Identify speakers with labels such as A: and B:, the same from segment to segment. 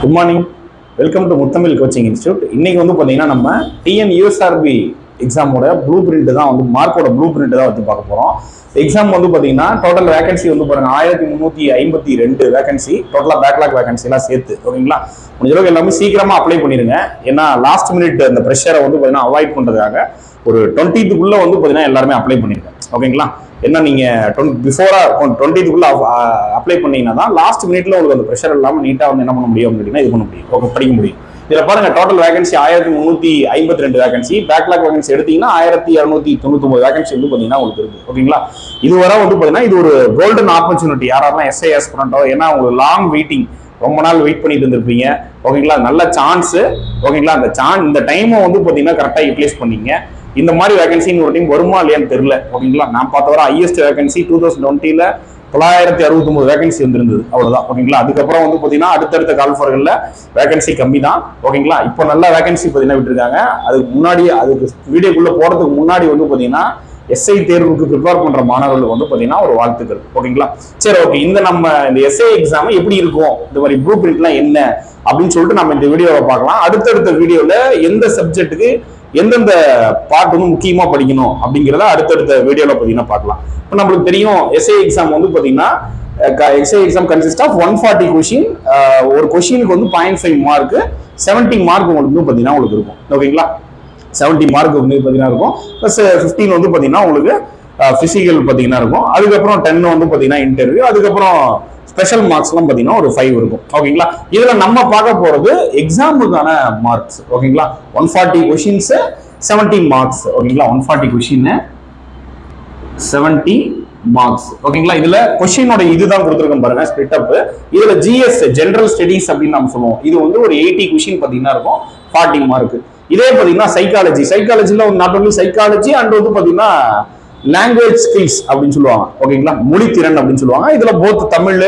A: Good morning. Welcome to Muthamizh coaching institute. இன்னைக்கு வந்து பார்த்தீங்கன்னா நம்ம டிஎன்யூஎஸ்ஆர்பி எக்ஸாமோட ப்ளூ பிரிண்ட் தான் வந்து மார்க்கோட ப்ளூ பிரிண்ட் தான் வந்து பார்க்க போகிறோம். எக்ஸாம் வந்து பார்த்தீங்கன்னா டோட்டல் வேகன்சி வந்து பாருங்க 1352 வேகன்சி, டோட்டலாக பேக்லாக் வேகன்சி எல்லாம் சேர்த்து. ஓகேங்களா, முடிஞ்ச அளவுக்கு எல்லாமே சீக்கிரமா அப்ளை பண்ணிருங்க. ஏன்னா லாஸ்ட் மினிட் அந்த ப்ரெஷரை வந்து பார்த்தீங்கன்னா அவாய்ட் பண்ணுறதுக்காக ஒரு 20க்குள்ள வந்து பார்த்தீங்கன்னா எல்லாருமே அப்ளை பண்ணிருங்க. ஓகேங்களா, என்ன நீங்க பிஃபோரா 20க்குள்ள அப்ளை பண்ணீங்கன்னா தான் லாஸ்ட் மினிட்ல உங்களுக்கு அந்த ப்ரெஷர் இல்லாமல் நீட்டா வந்து என்ன பண்ண முடியும் அப்படின்னா இது பண்ண முடியும். ஓகே, படிக்க முடியும். இதுல பாருங்க total vacancy 1352 vacancy, backlog vacancy எடுத்தீங்கன்னா 1299 வேகன்சி வந்து பாத்தீங்கன்னா உங்களுக்கு இருக்கு. ஓகேங்களா, இதுவரை வந்து பாத்தீங்கன்னா இது ஒரு கோல்டன் ஆப்பர்ச்சுனிட்டி. யாரெல்லாம் எஸ்ஐ ஆஸ்பிரண்டோ, ஏன்னா உங்களுக்கு லாங் வெயிட்டிங், ரொம்ப நாள் வெயிட் பண்ணிட்டு இருந்திருப்பீங்க. ஓகேங்களா, நல்ல சான்ஸ். ஓகேங்களா, இந்த டைமை வந்து பாத்தீங்கன்னா கரெக்டா யூட்டிலைஸ் பண்ணீங்க. இந்த மாதிரி வேகன்சி ஒரு டைம் வருமா இல்லையான்னு தெரியல. ஓகேங்களா, நான் பார்த்த வர ஹையஸ்ட் வேகன்சி 2020ல 969 வேகன்சி வந்திருந்தது, அவ்வளவுதான். ஓகேங்களா, அதுக்கப்புறம் வந்து பாத்தீங்கன்னா அடுத்தடுத்த கால்ஃபர்கள்ல வேகன்சி கம்மி தான். ஓகேங்களா, இப்போ நல்ல வேகன்சி பாத்தீங்கன்னா விட்டுருக்காங்க. அதுக்கு முன்னாடி, அதுக்கு வீடியோக்குள்ள போறதுக்கு முன்னாடி வந்து பாத்தீங்கன்னா எஸ்ஐ தேர்வுக்கு ப்ரிப்பேர் பண்ற மாணவர்களுக்கு வந்து பாத்தீங்கன்னா ஒரு வாழ்த்துக்கள். ஓகேங்களா, சரி, ஓகே. நம்ம இந்த எஸ்ஐ எக்ஸாம் எப்படி இருக்கும், இந்த மாதிரி ப்ளூ பிரிண்ட்லாம் என்ன அப்படின்னு சொல்லிட்டு நம்ம இந்த வீடியோவை பார்க்கலாம். அடுத்தடுத்த வீடியோல எந்த சப்ஜெக்ட்டுக்கு எந்தெந்த பார்ட் வந்து முக்கியமா படிக்கணும் அப்படிங்கிறத அடுத்தடுத்த வீடியோல பாத்தீங்கன்னா பார்க்கலாம். இப்போ நம்மளுக்கு தெரியும் எஸ்ஐ எக்ஸாம் வந்து பாத்தீங்கன்னா SI exam consist of 140 question. ஒரு கொஸ்டினுக்கு வந்து 0.5 மார்க், 70 மார்க் உங்களுக்கு பாத்தீங்கன்னா உங்களுக்கு இருக்கும். ஓகேங்களா, 70 மார்க் வந்து பாத்தீங்கன்னா இருக்கும். பிளஸ் 15 வந்து பாத்தீங்கன்னா உங்களுக்கு பிசிக்கல் பாத்தீங்கன்னா இருக்கும். அதுக்கப்புறம் 10 வந்து பாத்தீங்கன்னா இன்டர்வியூ, அதுக்கப்புறம் ஸ்பெஷல் மார்க்ஸ் எல்லாம் பாத்தீங்கன்னா ஒரு 5 இருக்கும். ஓகேங்களா, இதுல நம்ம பார்க்க போறது எக்ஸாமுக்கான மார்க்ஸ். ஓகேங்களா, 140 கொஸ்டின்ஸ் 70 மார்க்ஸ். ஓகேங்களா, 140 கொஸ்டின் 70 மார்க்ஸ். ஓகேங்களா, இதுல கொஸ்டினோட இதுதான் கொடுத்துருக்கோம் பாருங்க, ஸ்பிளிட் அப். இதுல ஜிஎஸ் ஜெனரல் ஸ்டடீஸ் அப்படின்னு நம்ம சொல்லுவோம். இது வந்து ஒரு 80 கொஸ்டின் பாத்தீங்கன்னா இருக்கும், 40 மார்க். இதே பாத்தீங்கன்னா சைக்காலஜில நாட் ஒன்லி சைக்காலஜி அண்ட் வந்து பாத்தீங்கன்னா லாங்குவேஜ் ஸ்கில்ஸ் அப்படின்னு சொல்லுவாங்க. ஓகேங்களா, மொழி திறன் அப்படின்னு சொல்லுவாங்க. இதுல போத் தமிழ்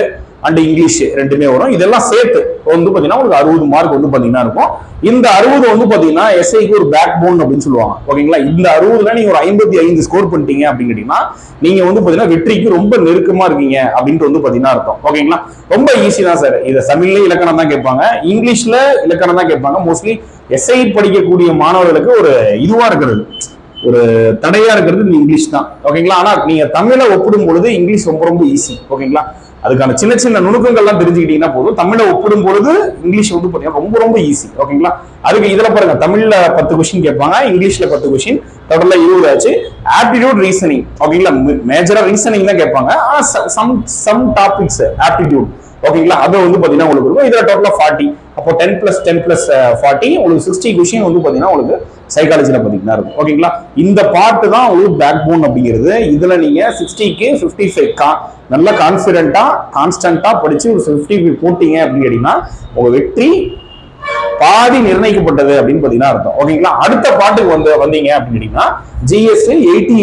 A: அண்ட் இங்கிலீஷ் ரெண்டுமே வரும். இதெல்லாம் சேர்த்து வந்து பாத்தீங்கன்னா உங்களுக்கு 60 மார்க் வந்து பாத்தீங்கன்னா இருக்கும். இந்த 60 வந்து பாத்தீங்கன்னா எஸ்ஐக்கு ஒரு பேக் போன் அப்படின்னு சொல்லுவாங்க. ஓகேங்களா, இந்த 60ல நீங்க ஒரு 55 ஸ்கோர் பண்ணிட்டீங்க அப்படின்னு கேட்டீங்கன்னா நீங்க வந்து பாத்தீங்கன்னா வெற்றிக்கு ரொம்ப நெருக்கமா இருக்கீங்க அப்படின்ட்டு வந்து பாத்தீங்கன்னா அர்த்தம். ஓகேங்களா, ரொம்ப ஈஸி தான் சார். இதை தமிழ்ல இலக்கணம் தான் கேட்பாங்க, இங்கிலீஷ்ல இலக்கணம் தான் கேட்பாங்க. மோஸ்ட்லி எஸ்ஐ படிக்கக்கூடிய மாணவர்களுக்கு ஒரு இதுவா இருக்கிறது, ஒரு தடையா இருக்கிறது இந்த இங்கிலீஷ் தான். ஓகேங்களா, ஆனா நீங்க தமிழை ஒப்பிடும் பொழுது இங்கிலீஷ் ரொம்ப ரொம்ப ஈஸி. ஓகேங்களா, அதுக்கான சின்ன சின்ன நுணுக்கங்கள்லாம் தெரிஞ்சுக்கிட்டீங்கன்னா போதும். தமிழை ஒப்பிடும் பொழுது இங்கிலீஷ் வந்து பாத்தீங்கன்னா ரொம்ப ரொம்ப ஈஸி. ஓகேங்களா, அதுக்கு இதுல பாருங்க, தமிழ்ல 10 கொஸ்டின் கேட்பாங்க, இங்கிலீஷ்ல 10 கொஸ்டின், டோட்டலா 20 ஆச்சு. Aptitude reasoning. ஓகேங்களா, மேஜரா ரீசனிங் தான் கேட்பாங்க. ஆனா சம் டாபிக்ஸ் ஆப்டிடியூட். ஓகேங்களா, அது வந்து பாத்தீங்கன்னா உங்களுக்கு இருக்கும். இதுல டோட்டலா 40. அப்போ 10 + 40 உங்களுக்கு 60 கொஸ்டின் வந்து பாத்தீங்கன்னா உங்களுக்கு சைக்காலஜில பாத்தீங்கன்னா இருக்கும். ஓகேங்களா, இந்த பார்ட் தான் உங்களுக்கு பேக் போன் அப்படிங்கிறது. இதுல நீங்க 60க்கு 55 நல்ல கான்பிடென்ட்டா கான்ஸ்டன்டா படிச்சு ஒரு 55 போட்டீங்க அப்படின்னு கேட்டீங்கன்னா உங்க வெற்றி பாதி நிர்ணயிக்கப்பட்டது அப்படின்னு பாத்தீங்கன்னா அர்த்தம். ஓகேங்களா, அடுத்த பாட்டுக்கு வந்தீங்க அப்படின்னு கேட்டீங்கன்னா ஜிஎஸ் 80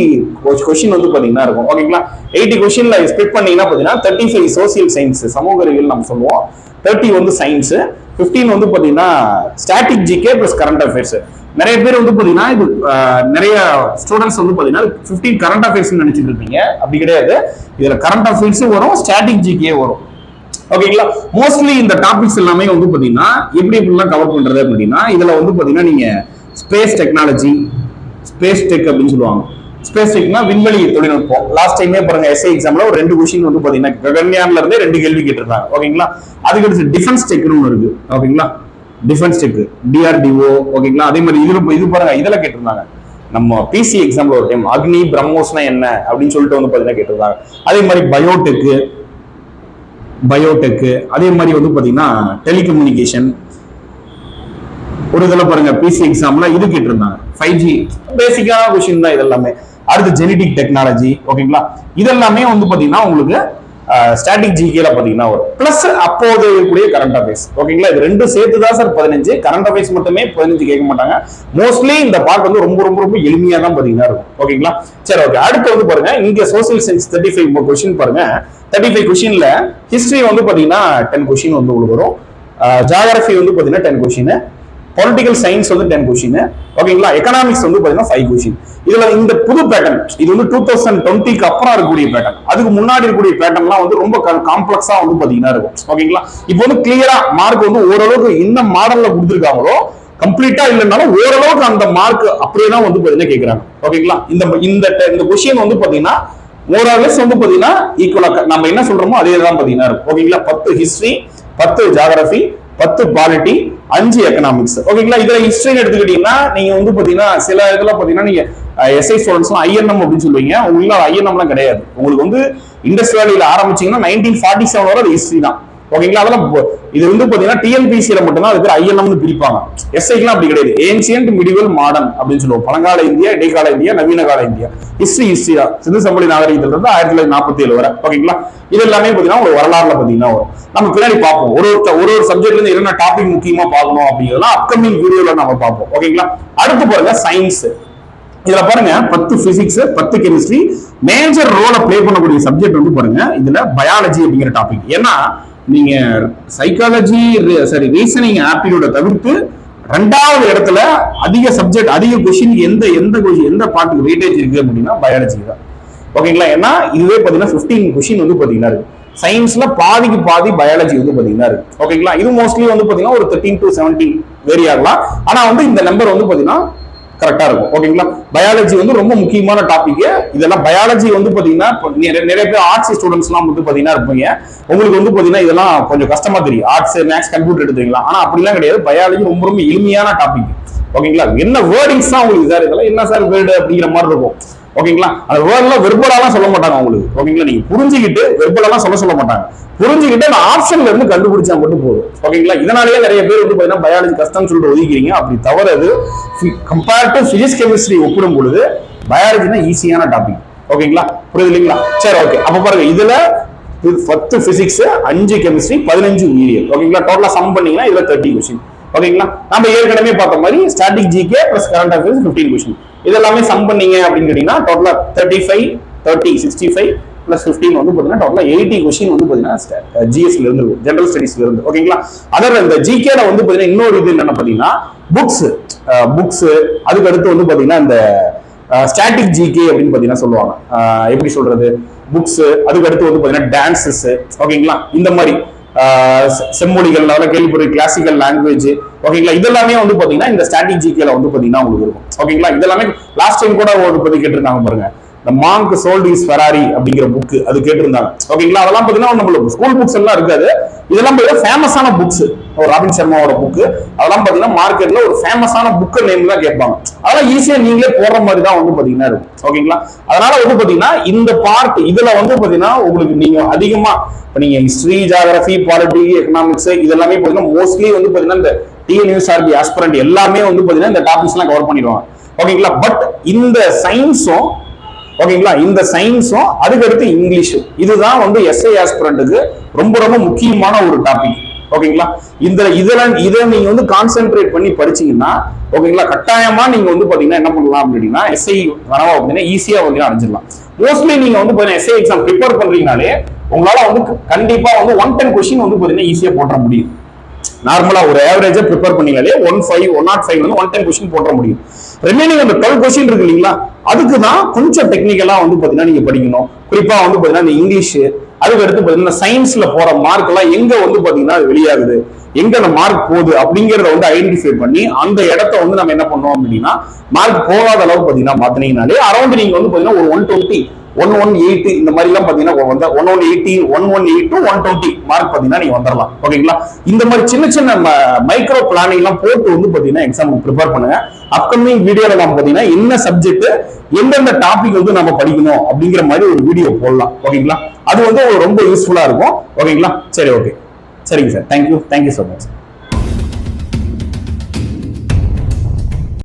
A: கொஸ்டின் வந்து பாத்தீங்கன்னா இருக்கும். ஓகேங்களா, 80 கொஸ்டின்ல ஸ்பிளிட் பண்ணீங்கன்னா பாத்தீங்கன்னா 35 சோசியல் சயின்ஸ், சமூக அறிவியல் நம்ம சொல்லுவோம், 30 வந்து சயின்ஸ், 15 வந்து பாத்தீங்கன்னா static GK plus current affairs. நிறைய பேர் வந்து பாத்தீங்கன்னா இது நிறைய ஸ்டூடெண்ட்ஸ் வந்து பாத்தீங்கன்னா 15 கரண்ட் அஃபேர்ஸ் நினைச்சிட்டு இருப்பீங்க. அப்படி கிடையாது, இதுல கரண்ட் அஃபேர்ஸும் வரும், ஸ்டாட்டிக் ஜிகே வரும். ஓகேங்களா, மோஸ்ட்லி இந்த டாபிக்ஸ் எல்லாமே வந்து பாத்தீங்கன்னா எப்படிலாம் கவர் பண்றது அப்படின்னா இதுல வந்து பாத்தீங்கன்னா நீங்க ஸ்பேஸ் டெக்னாலஜி, ஸ்பேஸ் டெக் அப்படின்னு சொல்லுவாங்க. ஸ்பேஸ் டெக்னா விண்வெளி தொழில்நுட்பம். லாஸ்ட் டைமே பாருங்க எஸ்ஐ எக்ஸாம்ல ஒரு 2 கொஸ்டின் வந்து பாத்தீங்கன்னா ககன்யான்ல இருந்தே 2 கேள்வி கேட்டிருந்தாங்க. ஓகேங்களா, அதுக்கு அடுத்து டிஃபென்ஸ் டெக்னு ஒன்று இருக்கு. ஓகேங்களா, டிஃபென்ஸ் டெக், டிஆர்டிஓ. ஓகேங்களா, அதே மாதிரி இது பாருங்க, இதெல்லாம் கேட்டிருந்தாங்க. நம்ம பிசி எக்ஸாம்ல ஒரு டைம் அக்னி பிரம்மோஸ்னா என்ன அப்படின்னு சொல்லிட்டு வந்து பாத்தீங்கன்னா கேட்டிருந்தாங்க. அதே மாதிரி பயோடெக், அதே மாதிரி வந்து பாத்தீங்கன்னா டெலிகம்யூனிகேஷன். ஒரு இதில் பாருங்க பிசி எக்ஸாம்ல இது கேட்டிருந்தாங்க 5G. பேசிக்கான கொஸ்டின் தான் இதெல்லாமே. அடுத்து ஜெனடிக் டெக்னாலஜி. ஓகேங்களா, இதெல்லாமே வந்து பாத்தீங்கன்னா உங்களுக்கு ஸ்டாட்டிக் ஜிகேல பாத்தீங்கன்னா வரும். பிளஸ் அப்போது கூடிய கரண்ட் அஃபேர்ஸ். ஓகேங்களா, இது ரெண்டும் சேர்த்து தான் சார் 15. கரண்ட் அஃபேர்ஸ் மட்டுமே 15 கேட்க மாட்டாங்க. மோஸ்ட்லி இந்த பார்ட் வந்து ரொம்ப ரொம்ப ரொம்ப எளிமையா தான் பாத்தீங்கன்னா இருக்கும். ஓகேங்களா, சரி, ஓகே. அடுத்து வந்து பாருங்க, இங்க சோசியல் சயின்ஸ் 35 கொஸ்டின் பாருங்க. 35 கொஸ்டின்ல ஹிஸ்டரி வந்து பாத்தீங்கன்னா 10 கொஸ்டின் வந்து உங்களுக்கு வரும். ஜியோகிராஃபி வந்து பாத்தீங்கன்னா 10 கொஸ்டின், பொலிட்டிக்கல் சயின்ஸ் வந்து 10 கொஸ்டின், ஓகேங்களா. எக்கனாமிக்ஸ் வந்து பாத்தீங்கன்னா 5 கொஸ்டின். இதுல இந்த புது பேட்டர்ன் இது வந்து 2020க்கு அப்புறம் இருக்கக்கூடிய பேட்டர்ன், அதுக்கு முன்னாடி இருக்கக்கூடிய பேட்டர்ன்லாம் வந்து ரொம்ப காம்ப்ளெக்ஸா வந்து பாத்தீங்கன்னா இருக்கும், ஓகேங்களா. இப்போ வந்து கிளியரா மார்க் வந்து ஓரளவுக்கு இந்த மாடல்ல கொடுத்துருக்காங்களோ கம்ப்ளீட்டா இல்லைனாலும் ஓரளவுக்கு அந்த மார்க் அப்படியே தான் வந்து பாத்தீங்கன்னா கேட்கறாங்க, ஓகேங்களா. இந்த கொஸ்டின் வந்து பாத்தீங்கன்னா மோரலஸ் வந்து பாத்தீங்கன்னா ஈக்குவலா நம்ம என்ன சொல்றோமோ அதே தான் பாத்தீங்கன்னா இருக்கும், ஓகேங்களா. 10 ஹிஸ்டரி, 10 ஜியோகிராஃபி, 10 பாலிட்டி, 5 எக்கனாமிக்ஸ், ஓகேங்களா. இதுல ஹிஸ்டரி எடுத்துக்கிட்டீங்கன்னா நீங்க வந்து பாத்தீங்கன்னா சில இதுல பாத்தீங்கன்னா நீங்க எஸ்ஐ ஸ்டூடெண்ட்ஸ் ஐஎன்எம் அப்படின்னு சொல்லுவீங்க, உங்களுக்கு ஐஎன்எம்லாம் கிடையாது. உங்களுக்கு வந்து இண்டஸ் வேலியில ஆரம்பிச்சீங்கன்னா 1947 வரை அது ஹிஸ்டரி தான், ஓகேங்களா. அதெல்லாம் இது வந்து பாத்தீங்கன்னா டிஎன்பிசியில மட்டும்தான் அதுக்கு ஐஎன்எம்னு பிரிப்பாங்க. எஸ்ஐக்கெல்லாம் அப்படி கிடையாது. ஏன்சியன்ட், மிடிவல், மாடர்ன் அப்படின்னு சொல்லுவோம். பழங்கால இந்தியா, இடைக்கால இந்தியா, நவீன கால இந்தியா. ஹிஸ்டரி தான். சிந்து சமவெளி நாகரிகத்துல இருந்து 1947 வரை, ஓகேங்களா. இது எல்லாமே பாத்தீங்கன்னா ஒரு வரலாறுல பாத்தீங்கன்னா வரும். நம்ம பின்னாடி பார்ப்போம் ஒரு சப்ஜெக்ட்ல இருந்து என்னென்ன டாபிக் முக்கியமா பார்க்கணும் அப்படிங்கிறதெல்லாம் அப்கமிங் வீடியோல நம்ம பார்ப்போம், ஓகேங்களா. அடுத்து பாருங்க சயின்ஸ். இதுல பாருங்க 10 பிசிக்ஸ், 10 கெமிஸ்ட்ரி. மேஜர் ரோலை பிளே பண்ணக்கூடிய சப்ஜெக்ட் வந்து பாருங்க இதுல பயாலஜி அப்படிங்கிற டாபிக். ஏன்னா நீங்க சைக்காலஜி ரீசனிங் ஆப்டிடியூட தவிர்த்து 2வது இடத்துல அதிக சப்ஜெக்ட் அதிக கொஸ்டின் எந்த பார்ட்டுக்கு வெயிட்டேஜ் இருக்கு அப்படின்னா பயாலஜி தான், ஓகேங்களா. ஏன்னா இதுவே பாத்தீங்கன்னா 15 கொஸ்டின் வந்து பாத்தீங்கன்னா இருக்கு. சயின்ஸ்ல பாதிக்கு பாதி பயாலஜி வந்து பாத்தீங்கன்னா இருக்கு, ஓகேங்களா. இது மோஸ்ட்லி வந்து பாத்தீங்கன்னா ஒரு 13 to 17 வேரி ஆகலாம். ஆனா வந்து இந்த நம்பர் வந்து பாத்தீங்கன்னா கரெக்டா இருக்கும், ஓகேங்களா. பயாலஜி வந்து ரொம்ப முக்கியமான டாபிக். இதெல்லாம் பயாலஜி வந்து பாத்தீங்கன்னா நிறைய பேர் ஆர்ட்ஸ் ஸ்டூடெண்ட்ஸ் எல்லாம் வந்து பாத்தீங்கன்னா இருப்பீங்க, உங்களுக்கு வந்து பாத்தீங்கன்னா இதெல்லாம் கொஞ்சம் கஷ்டமா தெரியும். ஆர்ட்ஸ், மேத்ஸ், கம்ப்யூட்டர் எடுத்துக்கலாம். ஆனா அப்படிலாம் கிடையாது. பயாலஜி ரொம்ப ரொம்ப எளிமையான டாபிக், ஓகேங்களா. என்ன வேர்டிங்ஸ் தான் உங்களுக்கு சார் இதெல்லாம் என்ன சார் வேர்டு அப்படிங்கிற மாதிரி இருக்கும், ஓகேங்களா. அந்த வேர்ட்லாம் வெர்பலாலாம் சொல்ல மாட்டாங்க உங்களுக்கு, ஓகேங்களா. நீங்க புரிஞ்சுக்கிட்டு வெர்பலாலாம் சொல்ல மாட்டாங்க. புரிஞ்சுக்கிட்டு அந்த ஆப்ஷன்ல இருந்து கண்டுபிடிச்சா மட்டும் போதும், ஓகேங்களா. இதனாலேயே நிறைய பேர் வந்து பாத்தீங்கன்னா பயாலஜி கஷ்டம் சொல்லிட்டு ஒதுக்கிறீங்க. அப்படி தவறது. கம்பேர் டு பிசிக்ஸ், கெமிஸ்ட்ரி ஒப்பிடும் பொழுது பயாலஜி தான் ஈஸியான டாபிக், ஓகேங்களா. புரியுது இல்லைங்களா? சரி, ஓகே. அப்ப பாருங்க இதுல 10 பிசிக்ஸ், 5 கெமிஸ்ட்ரி, 15 உயிரியல், ஓகேங்களா. டோட்டலா சம் பண்ணீங்கன்னா இதுல 30 கொஸ்டின், ஓகேங்களா. நம்ம ஏற்கனவே பார்த்த மாதிரி static GK plus current affairs 15 question. இதெல்லாமே சம் பண்ணீங்க அப்படின்னு கேட்டீங்கன்னா டோட்டலா 35, 30, 65 பிளஸ் 15 வந்து பாத்தீங்கன்னா டோட்டலா 80 கொஸ்டின் வந்து பாத்தீங்கன்னா ஜிஎஸ்ல இருந்து ஜெனரல் ஸ்டடீஸ்ல இருந்து, ஓகேங்களா. அதோட இந்த ஜிகேல வந்து பாத்தீங்கன்னா இன்னொரு இது என்னன்னு பாத்தீங்கன்னா புக்ஸ் அதுக்கு அடுத்து வந்து பாத்தீங்கன்னா இந்த ஸ்டாட்டிக் ஜிகே அப்படின்னு பாத்தீங்கன்னா சொல்லுவாங்க. எப்படி சொல்றது, புக்ஸ் அதுக்கு அடுத்து வந்து பாத்தீங்கன்னா டான்சஸ், ஓகேங்களா. இந்த மாதிரி செம்மொழிகள் கேள்விப்பட்ட கிளாசிக்கல் லாங்குவேஜ், ஓகேங்களா. இதெல்லாமே வந்து பாத்தீங்கன்னா இந்த ஸ்டாட்டிக் ஜிகேல வந்து பாத்தீங்கன்னா உங்களுக்கு இருக்கும், ஓகேங்களா. இதெல்லாமே லாஸ்ட் டைம் கூட ஒரு பத்தி கேட்டிருந்தாங்க பாருங்க, இந்த மாங்க் சோல்ட் இஸ் ஃபெராரி அப்படிங்கிற புக் அது கேட்டிருந்தாங்க, ஓகேங்களா. அதெல்லாம் பாத்தீங்கன்னா நம்மளுக்கு ஸ்கூல் புக்ஸ் எல்லாம் இருக்காது. இதெல்லாம் பாத்தீங்கன்னா ஃபேமஸான புக்ஸ். ராபின் சர்மாவோட புக் அதெல்லாம் பாத்தீங்கன்னா மார்க்கெட்ல ஒரு ஃபேமஸான புக் நேம் தான் கேட்பாங்க. அதெல்லாம் ஈஸியா நீங்களே போடுற மாதிரி தான் வந்து பாத்தீங்கன்னா இருக்கும், ஓகேங்களா. அதனால வந்து பாத்தீங்கன்னா இந்த பார்ட் இதுல வந்து பாத்தீங்கன்னா உங்களுக்கு நீங்க அதிகமா நீங்க ஹிஸ்டரி, ஜியோகிராஃபி, பாலிட்டி, எக்கனாமிக்ஸ் இதெல்லாமே பாத்தீங்கன்னா மோஸ்ட்லி வந்து பாத்தீங்கன்னா இந்த டிஎன்யூஎஸ்ஆர்பி ஆஸ்பிரண்ட் எல்லாமே வந்து பாத்தீங்கன்னா இந்த டாபிக்ஸ் எல்லாம் கவர் பண்ணிடுவாங்க, ஓகேங்களா. பட் இந்த சயின்ஸும், ஓகேங்களா, இந்த சயின்ஸும் அதுக்கு அடுத்து இங்கிலீஷும் இதுதான் வந்து எஸ்ஐ ஆஸ்பிரண்ட்டுக்கு ரொம்ப ரொம்ப முக்கியமான ஒரு டாபிக், ஓகேங்களா. இதை நீங்க வந்து கான்சென்ட்ரேட் பண்ணி படிச்சீங்கன்னா, ஓகேங்களா, கட்டாயமா நீங்க வந்து பாத்தீங்கன்னா என்ன பண்ணலாம் அப்படின்னா எஸ்ஐ வரவா அப்படின்னா ஈஸியா வந்து அடைஞ்சிடலாம். மோஸ்ட்லி நீங்க வந்து பாத்தீங்கன்னா எஸ்ஐ எக்ஸாம் ப்ரிப்பேர் பண்றீங்கனாலே உங்களால வந்து கண்டிப்பா வந்து 110 கொஸ்டின் வந்து பாத்தீங்கன்னா ஈஸியா போட முடியும். நார்மலா ஒரு ஆவரேஜா ப்ரிப்பேர் பண்ணீங்களே 105 வந்து 110 கொஸ்டின் போட முடியும். ரிமைனிங் அந்த 12 கொஸ்டின் இருக்கு இல்லைங்களா, அதுக்கு தான் கொஞ்சம் டெக்னிக்கலா வந்து பாத்தீங்கன்னா நீங்க படிக்கணும். குறிப்பா வந்து பாத்தீங்கன்னா இந்த இங்கிலீஷ் அதுக்கு அடுத்து பாத்தீங்கன்னா சயின்ஸ்ல போற மார்க் எல்லாம் எங்க வந்து பாத்தீங்கன்னா வெளியாகுது, எங்க அந்த மார்க் போகுது அப்படிங்கறத வந்து ஐடென்டிஃபை பண்ணி அந்த இடத்த வந்து நம்ம என்ன பண்ணுவோம் அப்படின்னா மார்க் போகாத அளவுக்கு பாத்தீங்கன்னா மாத்தினீங்கனாலே அரௌண்ட் நீங்க வந்து பாத்தீங்கன்னா ஒரு 120, 118 இந்த மாதிரி எல்லாம் பாத்தீங்கன்னா 118, 118 to 120 மார்க் பாத்தீங்கன்னா நீங்க வந்துடலாம், ஓகேங்களா. இந்த மாதிரி சின்ன சின்ன மைக்ரோ பிளானிங் எல்லாம் போட்டு வந்து பாத்தீங்கன்னா எக்ஸாமுக்கு ப்ரிப்பேர் பண்ணுங்க. அப்கமிங் வீடியோல நம்ம பாத்தீங்கன்னா என்ன சப்ஜெக்ட் எந்தெந்த டாபிக் வந்து நம்ம படிக்கணும் அப்படிங்கிற மாதிரி ஒரு வீடியோ போடலாம், ஓகேங்களா. அது வந்து ரொம்ப யூஸ்ஃபுல்லா இருக்கும், ஓகேங்களா. சரி, ஓகே, சரிங்க சார். Thank you so much.